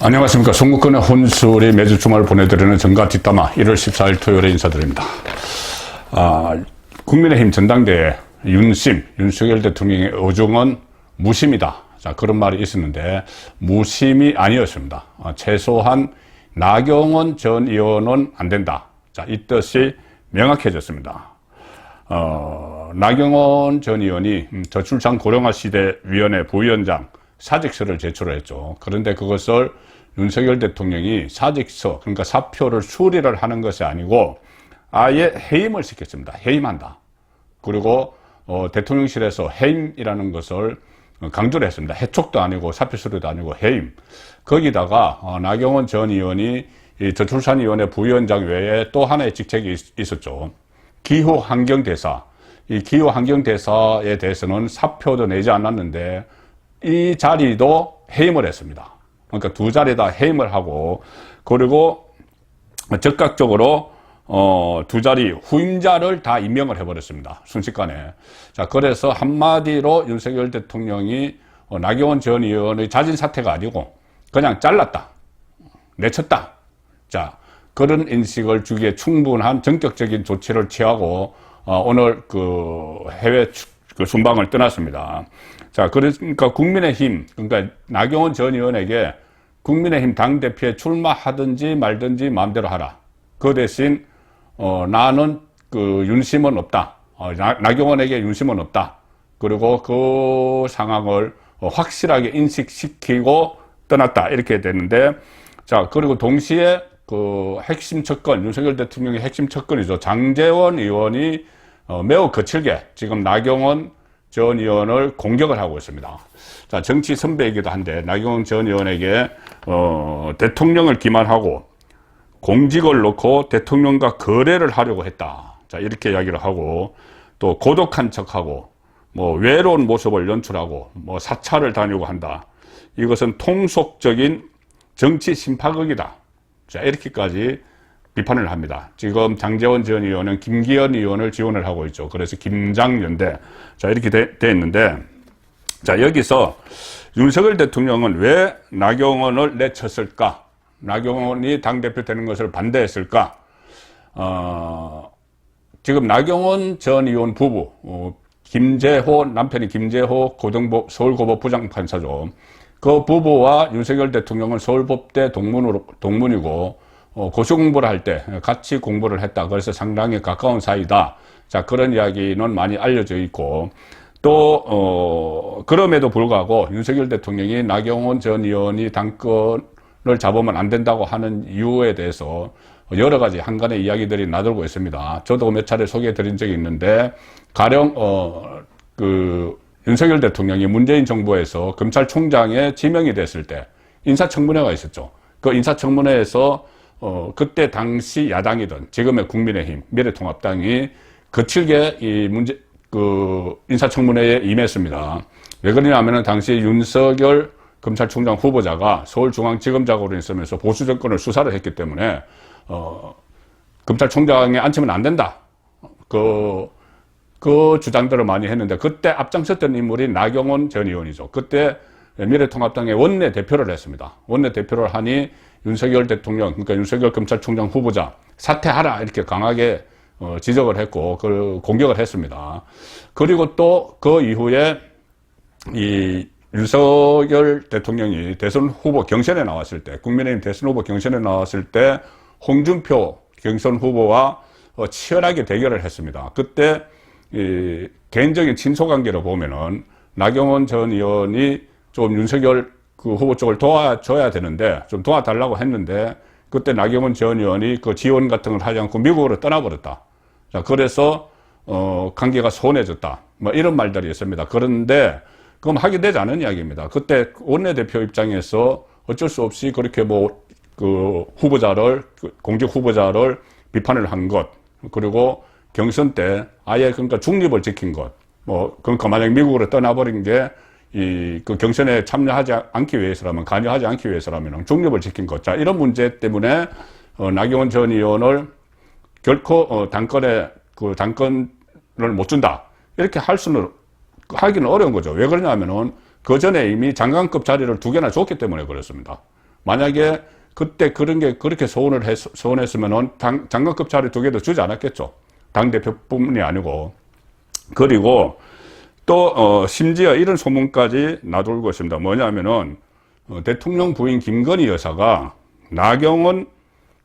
안녕하십니까. 송국근의 혼술이 매주 주말 보내드리는 정가 뒷담화 1월 14일 토요일에 인사드립니다. 국민의힘 전당대회 윤석열 대통령의 의중은 무심이다. 자, 그런 말이 있었는데 무심이 아니었습니다. 최소한 나경원 전 의원은 안 된다. 자, 이 뜻이 명확해졌습니다. 나경원 전 의원이 저출산 고령화 시대 위원회 부위원장 사직서를 제출을 했죠. 그런데 그것을 윤석열 대통령이 사직서, 그러니까 사표를 수리를 하는 것이 아니고 아예 해임을 시켰습니다. 해임한다. 그리고 대통령실에서 해임이라는 것을 강조를 했습니다. 해촉도 아니고 사표 수리도 아니고 해임. 거기다가 나경원 전 의원이 저출산위원회 부위원장 외에 또 하나의 직책이 있었죠. 기후환경대사. 이 기후환경대사에 대해서는 사표도 내지 않았는데 이 자리도 해임을 했습니다. 그러니까 두 자리 다 해임을 하고, 그리고 즉각적으로 두 자리 후임자를 다 임명을 해버렸습니다. 순식간에. 자, 그래서 한마디로 윤석열 대통령이 나경원 전 의원의 자진 사퇴가 아니고 그냥 잘랐다, 내쳤다. 자, 그런 인식을 주기에 충분한 전격적인 조치를 취하고 오늘 해외 순방을 떠났습니다. 자, 그러니까 국민의힘, 그러니까 나경원 전 의원에게 국민의힘 당대표에 출마하든지 말든지 마음대로 하라. 그 대신, 나는 윤심은 없다. 나경원에게 윤심은 없다. 그리고 그 상황을 확실하게 인식시키고 떠났다. 이렇게 되는데, 자, 그리고 동시에 핵심 척건, 윤석열 대통령의 핵심 척건이죠. 장제원 의원이 매우 거칠게 지금 나경원 전 의원을 공격을 하고 있습니다. 자, 정치 선배이기도 한데 나경원 전 의원에게 대통령을 기만하고 공직을 놓고 대통령과 거래를 하려고 했다. 자, 이렇게 이야기를 하고, 또 고독한 척하고 뭐 외로운 모습을 연출하고 뭐 사찰을 다니고 한다. 이것은 통속적인 정치 심파극이다. 자, 이렇게까지 비판을 합니다. 지금 장제원 전 의원은 김기현 의원을 지원을 하고 있죠. 그래서 김장연대. 자, 이렇게 돼 있는데, 자, 여기서 윤석열 대통령은 왜 나경원을 내쳤을까? 나경원이 당대표 되는 것을 반대했을까? 지금 나경원 전 의원 부부, 김재호, 남편이 김재호 서울고법 부장판사죠. 그 부부와 윤석열 대통령은 서울법대 동문이고, 고시 공부를 할 때 같이 공부를 했다. 그래서 상당히 가까운 사이다. 자, 그런 이야기는 많이 알려져 있고, 또, 그럼에도 불구하고 윤석열 대통령이 나경원 전 의원이 당권을 잡으면 안 된다고 하는 이유에 대해서 여러 가지 한간의 이야기들이 나돌고 있습니다. 저도 몇 차례 소개해 드린 적이 있는데, 가령, 윤석열 대통령이 문재인 정부에서 검찰총장에 지명이 됐을 때 인사청문회가 있었죠. 그 인사청문회에서 그때 당시 야당이던 지금의 국민의힘, 미래통합당이 거칠게 인사청문회에 임했습니다. 왜 그러냐면은 당시 윤석열 검찰총장 후보자가 서울중앙지검장으로 있으면서 보수정권을 수사를 했기 때문에, 검찰총장에 앉히면 안 된다. 그 주장들을 많이 했는데, 그때 앞장섰던 인물이 나경원 전 의원이죠. 그때 미래통합당의 원내대표를 했습니다. 원내대표를 하니 윤석열 대통령, 그러니까 윤석열 검찰총장 후보자 사퇴하라 이렇게 강하게 지적을 했고 그걸 공격을 했습니다. 그리고 또 그 이후에 이 윤석열 대통령이 대선 후보 경선에 나왔을 때, 국민의힘 대선 후보 경선에 나왔을 때 홍준표 경선 후보와 치열하게 대결을 했습니다. 그때 이 개인적인 친소관계로 보면은 나경원 전 의원이 좀 윤석열 후보 쪽을 도와줘야 되는데, 좀 도와달라고 했는데, 그때 나경원 전 의원이 지원 같은 걸 하지 않고 미국으로 떠나버렸다. 자, 그래서, 관계가 소원해졌다. 뭐 이런 말들이 있습니다. 그런데, 그건 확인되지 않은 이야기입니다. 그때 원내대표 입장에서 어쩔 수 없이 그렇게 공직 후보자를 비판을 한 것, 그리고 경선 때 아예 그러니까 중립을 지킨 것, 그러니까 만약 미국으로 떠나버린 게 경선에 참여하지 않기 위해서라면, 관여하지 않기 위해서라면 중립을 지킨 것. 자, 이런 문제 때문에, 나경원 전 의원을 결코, 당권을 못 준다. 이렇게 하기는 어려운 거죠. 왜 그러냐면은, 그 전에 이미 장관급 자리를 2개나 줬기 때문에 그렇습니다. 만약에 그때 그런 게 그렇게 소원했으면은 장관급 자리 2개도 주지 않았겠죠. 당대표뿐만이 아니고. 그리고 또, 심지어 이런 소문까지 나돌고 있습니다. 뭐냐면은, 대통령 부인 김건희 여사가 나경원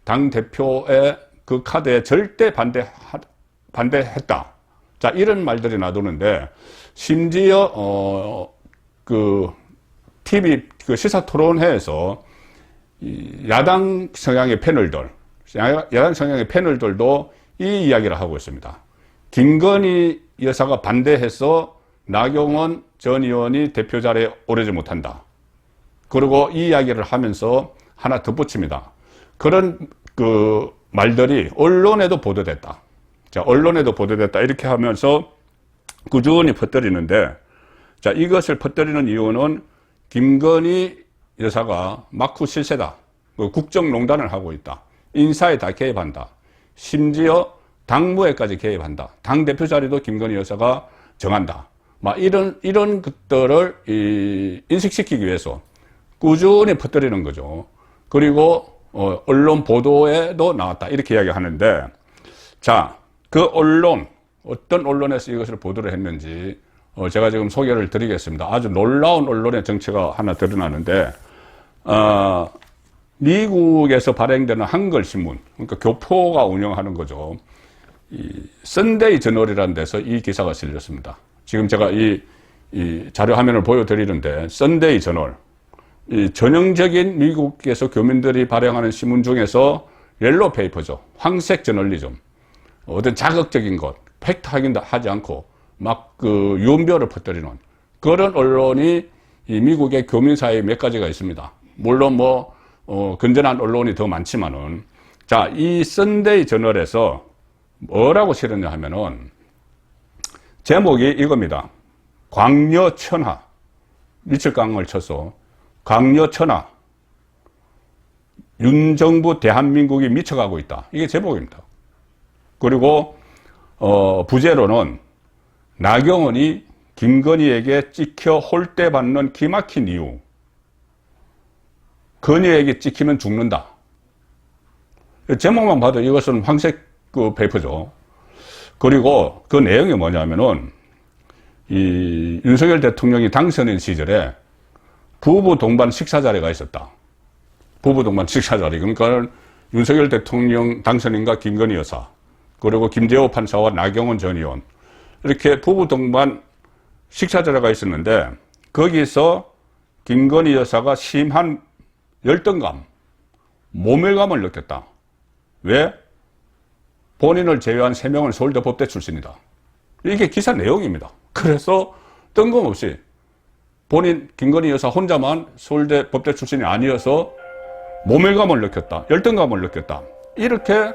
당대표의 그 카드에 절대 반대했다. 자, 이런 말들이 나도는데, 심지어, TV, 시사 토론회에서, 야당 성향의 패널들도 이 이야기를 하고 있습니다. 김건희 여사가 반대해서 나경원 전 의원이 대표 자리에 오르지 못한다. 그리고 이 이야기를 하면서 하나 덧붙입니다. 그런 말들이 언론에도 보도됐다. 자, 언론에도 보도됐다. 이렇게 하면서 꾸준히 퍼뜨리는데, 자, 이것을 퍼뜨리는 이유는 김건희 여사가 막후 실세다. 국정농단을 하고 있다. 인사에 다 개입한다. 심지어 당무에까지 개입한다. 당대표 자리도 김건희 여사가 정한다. 막 이런 것들을 인식시키기 위해서 꾸준히 퍼뜨리는 거죠. 그리고 언론 보도에도 나왔다. 이렇게 이야기하는데, 자, 그 어떤 언론에서 이것을 보도를 했는지 제가 지금 소개를 드리겠습니다. 아주 놀라운 언론의 정체가 하나 드러나는데, 미국에서 발행되는 한글 신문, 그러니까 교포가 운영하는 거죠. 썬데이 저널이라는 데서 이 기사가 실렸습니다. 지금 제가 이 자료 화면을 보여드리는데, 썬데이 저널, 이 전형적인 미국에서 교민들이 발행하는 신문 중에서 옐로우 페이퍼죠. 황색 저널리즘. 어떤 자극적인 것, 팩트 확인하지 않고 막 유언비어를 퍼뜨리는 그런 언론이 이 미국의 교민 사이에 몇 가지가 있습니다. 물론 건전한 언론이 더 많지만은, 자, 이 썬데이 저널에서 뭐라고 실었냐 하면은, 제목이 이겁니다. 광녀천하. 미칠강을 쳐서, 광녀천하. 윤정부 대한민국이 미쳐가고 있다. 이게 제목입니다. 그리고, 부제로는 나경원이 김건희에게 찍혀 홀대받는 기막힌 이유. 건희에게 찍히면 죽는다. 제목만 봐도 이것은 황색 페이퍼죠. 그리고 그 내용이 뭐냐면은, 이 윤석열 대통령이 당선인 시절에 부부 동반 식사 자리가 있었다. 부부 동반 식사 자리. 그러니까 윤석열 대통령 당선인과 김건희 여사, 그리고 김재호 판사와 나경원 전 의원, 이렇게 부부 동반 식사 자리가 있었는데, 거기서 김건희 여사가 심한 열등감, 모멸감을 느꼈다. 왜? 본인을 제외한 3명은 서울대 법대 출신이다. 이게 기사 내용입니다. 그래서 뜬금없이 본인 김건희 여사 혼자만 서울대 법대 출신이 아니어서 모멸감을 느꼈다. 열등감을 느꼈다. 이렇게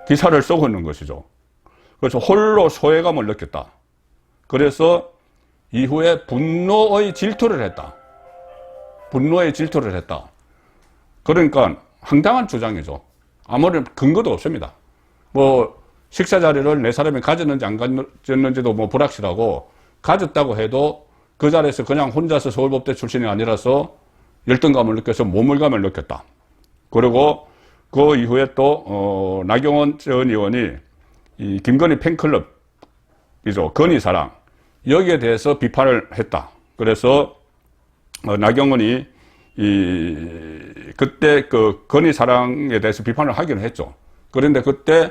기사를 쓰고 있는 것이죠. 그래서 홀로 소외감을 느꼈다. 그래서 이후에 분노의 질투를 했다. 분노의 질투를 했다. 그러니까 황당한 주장이죠. 아무런 근거도 없습니다. 식사 자리를 내 사람이 가졌는지 안 가졌는지도 불확실하고, 가졌다고 해도 그 자리에서 그냥 혼자서 서울법대 출신이 아니라서 열등감을 느껴서 모멸감을 느꼈다. 그리고 그 이후에 또 나경원 전 의원이 이 김건희 팬클럽이죠. 건희사랑, 여기에 대해서 비판을 했다. 그래서 나경원이 그때 그 건희사랑에 대해서 비판을 하기는 했죠. 그런데 그때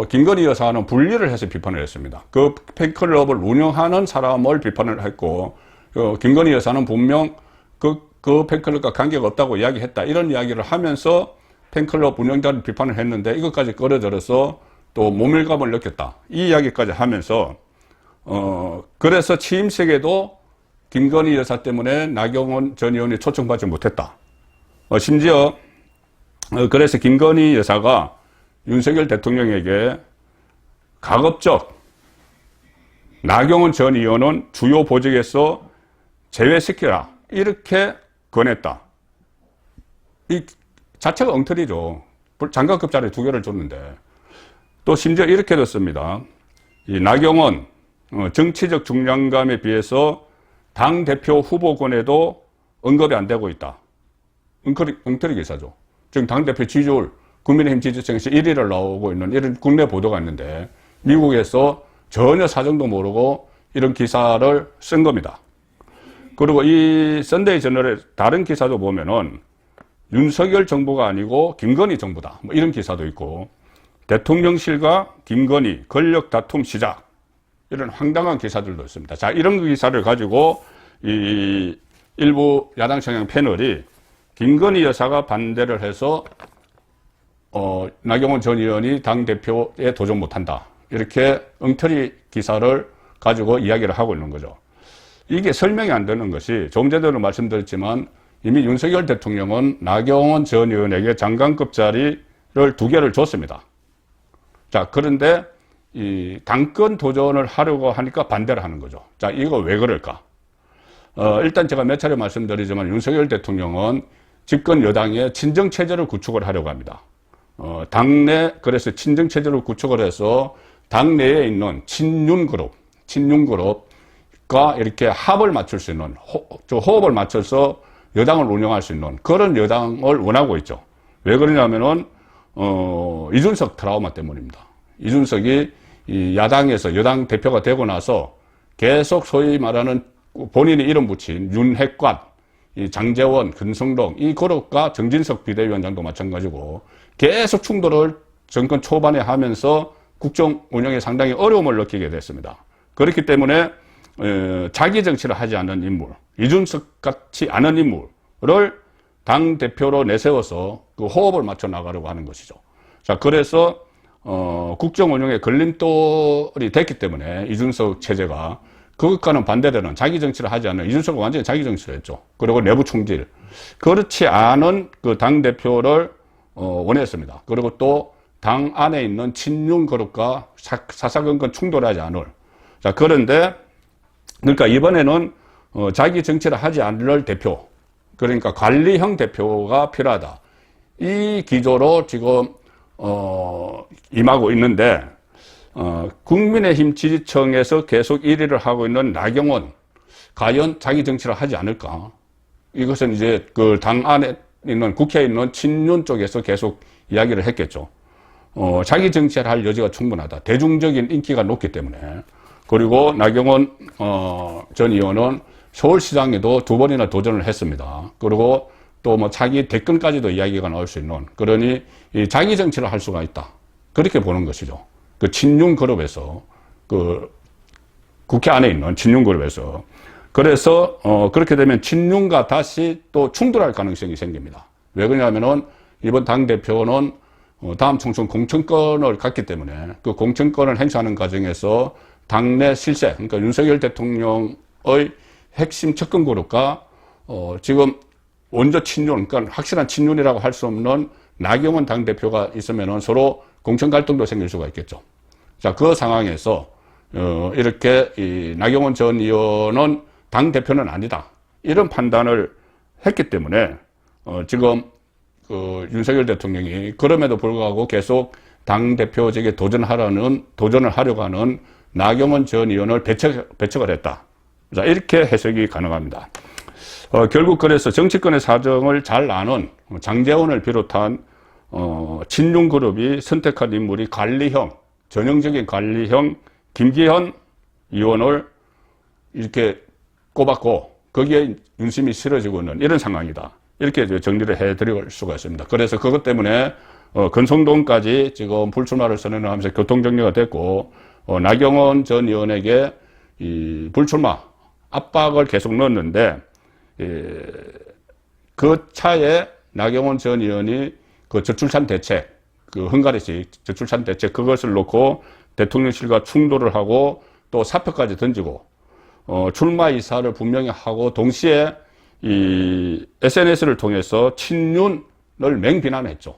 김건희 여사는 분리를 해서 비판을 했습니다. 그 팬클럽을 운영하는 사람을 비판을 했고, 김건희 여사는 분명 그 팬클럽과 관계가 없다고 이야기했다. 이런 이야기를 하면서 팬클럽 운영자를 비판을 했는데, 이것까지 끌어들여서 또 모멸감을 느꼈다. 이 이야기까지 하면서, 그래서 취임식에도 김건희 여사 때문에 나경원 전 의원이 초청받지 못했다. 심지어, 그래서 김건희 여사가 윤석열 대통령에게 가급적 나경원 전 의원은 주요 보직에서 제외시켜라. 이렇게 권했다. 이 자체가 엉터리죠. 장관급 자리 2개를 줬는데. 또 심지어 이렇게 됐습니다. 이 나경원 정치적 중량감에 비해서 당대표 후보군에도 언급이 안 되고 있다. 엉터리 기사죠. 지금 당대표 지지율, 국민의힘 지지층에서 1위를 나오고 있는 이런 국내 보도가 있는데 미국에서 전혀 사정도 모르고 이런 기사를 쓴 겁니다. 그리고 이 썬데이 저널의 다른 기사도 보면은 윤석열 정부가 아니고 김건희 정부다. 뭐 이런 기사도 있고 대통령실과 김건희 권력 다툼 시작. 이런 황당한 기사들도 있습니다. 자, 이런 기사를 가지고 이 일부 야당 성향 패널이 김건희 여사가 반대를 해서 나경원 전 의원이 당대표에 도전 못한다. 이렇게 엉터리 기사를 가지고 이야기를 하고 있는 거죠. 이게 설명이 안 되는 것이 조금 전에도 말씀드렸지만 이미 윤석열 대통령은 나경원 전 의원에게 장관급 자리를 2개를 줬습니다. 자, 그런데 이 당권 도전을 하려고 하니까 반대를 하는 거죠. 자, 이거 왜 그럴까? 일단 제가 몇 차례 말씀드리지만 윤석열 대통령은 집권 여당의 친정 체제를 구축을 하려고 합니다. 당내 그래서 친정 체제를 구축을 해서 당내에 있는 친윤 그룹과 이렇게 합을 맞출 수 있는 호흡을 맞춰서 여당을 운영할 수 있는 그런 여당을 원하고 있죠. 왜 그러냐면은 이준석 트라우마 때문입니다. 이준석이 이 야당에서 여당 대표가 되고 나서 계속 소위 말하는 본인이 이름 붙인 윤핵관, 이 장제원, 근성동 이 그룹과 정진석 비대위원장도 마찬가지고 계속 충돌을 정권 초반에 하면서 국정 운영에 상당히 어려움을 느끼게 됐습니다. 그렇기 때문에 자기 정치를 하지 않는 인물, 이준석 같지 않은 인물을 당 대표로 내세워서 그 호흡을 맞춰 나가려고 하는 것이죠. 자, 그래서 국정 운영에 걸림돌이 됐기 때문에 이준석 체제가 그것과는 반대되는 자기 정치를 하지 않는 이준석은 완전히 자기 정치를 했죠. 그리고 내부 총질. 그렇지 않은 그 당 대표를 원했습니다. 그리고 또 당 안에 있는 친윤 그룹과 사사건건 충돌하지 않을. 자, 그런데 그러니까 이번에는 자기 정치를 하지 않을 대표, 그러니까 관리형 대표가 필요하다. 이 기조로 지금 임하고 있는데 국민의힘 지지층에서 계속 1위를 하고 있는 나경원 과연 자기 정치를 하지 않을까? 이것은 이제 그 당 안에 있는 국회에 있는 친윤 쪽에서 계속 이야기를 했겠죠. 자기 정치를 할 여지가 충분하다. 대중적인 인기가 높기 때문에. 그리고 나경원 전 의원은 서울시장에도 2번이나 도전을 했습니다. 그리고 또 뭐 자기 대권까지도 이야기가 나올 수 있는, 그러니 이 자기 정치를 할 수가 있다. 그렇게 보는 것이죠. 그 친윤 그룹에서, 그 국회 안에 있는 친윤 그룹에서. 그래서 그렇게 되면 친윤과 다시 또 충돌할 가능성이 생깁니다. 왜 그러냐면은 이번 당대표는 다음 총선 공천권을 갖기 때문에 그 공천권을 행사하는 과정에서 당내 실세, 그러니까 윤석열 대통령의 핵심 측근 그룹과 지금 원조 친윤, 그러니까 확실한 친윤이라고 할 수 없는 나경원 당대표가 있으면은 서로 공천 갈등도 생길 수가 있겠죠. 자, 그 상황에서 이렇게 이 나경원 전 의원은 당대표는 아니다. 이런 판단을 했기 때문에 지금 그 윤석열 대통령이 그럼에도 불구하고 계속 당대표직에 도전을 하려고 하는 나경원 전 의원을 배척을 했다. 자, 이렇게 해석이 가능합니다. 결국 그래서 정치권의 사정을 잘 아는 장제원을 비롯한 친윤 그룹이 선택한 인물이 관리형, 전형적인 관리형 김기현 의원을 이렇게 꼽았고 거기에 윤심이 실어지고 있는 이런 상황이다. 이렇게 정리를 해드릴 수가 있습니다. 그래서 그것 때문에 건성동까지 지금 불출마를 선언을 하면서 교통정리가 됐고 나경원 전 의원에게 이 불출마 압박을 계속 넣었는데 그 차에 나경원 전 의원이 그 저출산 대책, 그 헝가리식 저출산 대책 그것을 놓고 대통령실과 충돌을 하고 또 사표까지 던지고 출마 이사를 분명히 하고 동시에 이 SNS를 통해서 친윤을 맹비난했죠.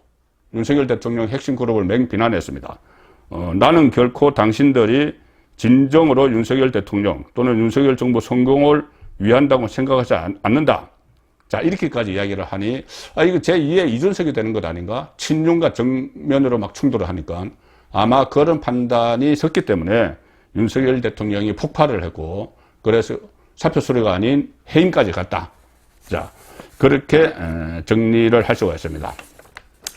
윤석열 대통령 핵심 그룹을 맹비난했습니다. 나는 결코 당신들이 진정으로 윤석열 대통령 또는 윤석열 정부 성공을 위한다고 생각하지 않는다. 자, 이렇게까지 이야기를 하니 이거 제2의 이준석이 되는 것 아닌가? 친윤과 정면으로 막 충돌을 하니까 아마 그런 판단이 섰기 때문에 윤석열 대통령이 폭발을 했고 그래서 사표 수리가 아닌 해임까지 갔다. 자, 그렇게 정리를 할 수가 있습니다.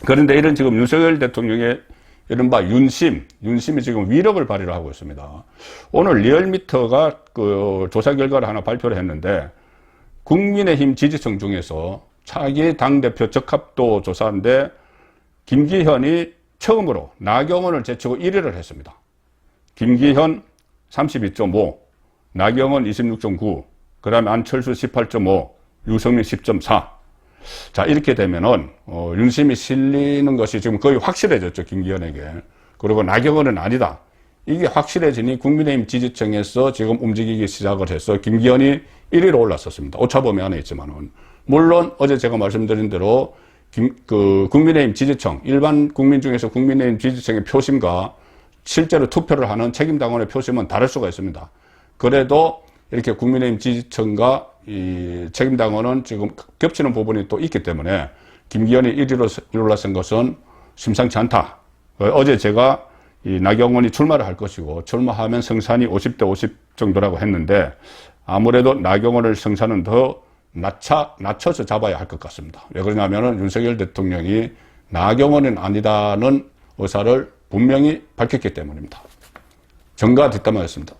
그런데 이런 지금 윤석열 대통령의 이른바 윤심이 지금 위력을 발휘를 하고 있습니다. 오늘 리얼미터가 그 조사 결과를 하나 발표를 했는데 국민의힘 지지층 중에서 차기 당대표 적합도 조사인데 김기현이 처음으로 나경원을 제치고 1위를 했습니다. 김기현 32.5, 나경원 26.9, 그 다음에 안철수 18.5, 유승민 10.4. 자, 이렇게 되면은, 윤심이 실리는 것이 지금 거의 확실해졌죠, 김기현에게. 그리고 나경원은 아니다. 이게 확실해지니 국민의힘 지지층에서 지금 움직이기 시작을 해서 김기현이 1위로 올랐었습니다. 오차범위 안에 있지만은. 물론 어제 제가 말씀드린 대로 국민의힘 지지층, 일반 국민 중에서 국민의힘 지지층의 표심과 실제로 투표를 하는 책임당원의 표심은 다를 수가 있습니다. 그래도 이렇게 국민의힘 지지층과 이 책임당원은 지금 겹치는 부분이 또 있기 때문에 김기현이 1위로 올라선 것은 심상치 않다. 어제 제가 이 나경원이 출마를 할 것이고 출마하면 성산이 50대 50 정도라고 했는데 아무래도 나경원을 성산은 더 낮춰서 잡아야 할 것 같습니다. 왜 그러냐면은 윤석열 대통령이 나경원은 아니다는 의사를 분명히 밝혔기 때문입니다. 정가 뒷담화였습니다.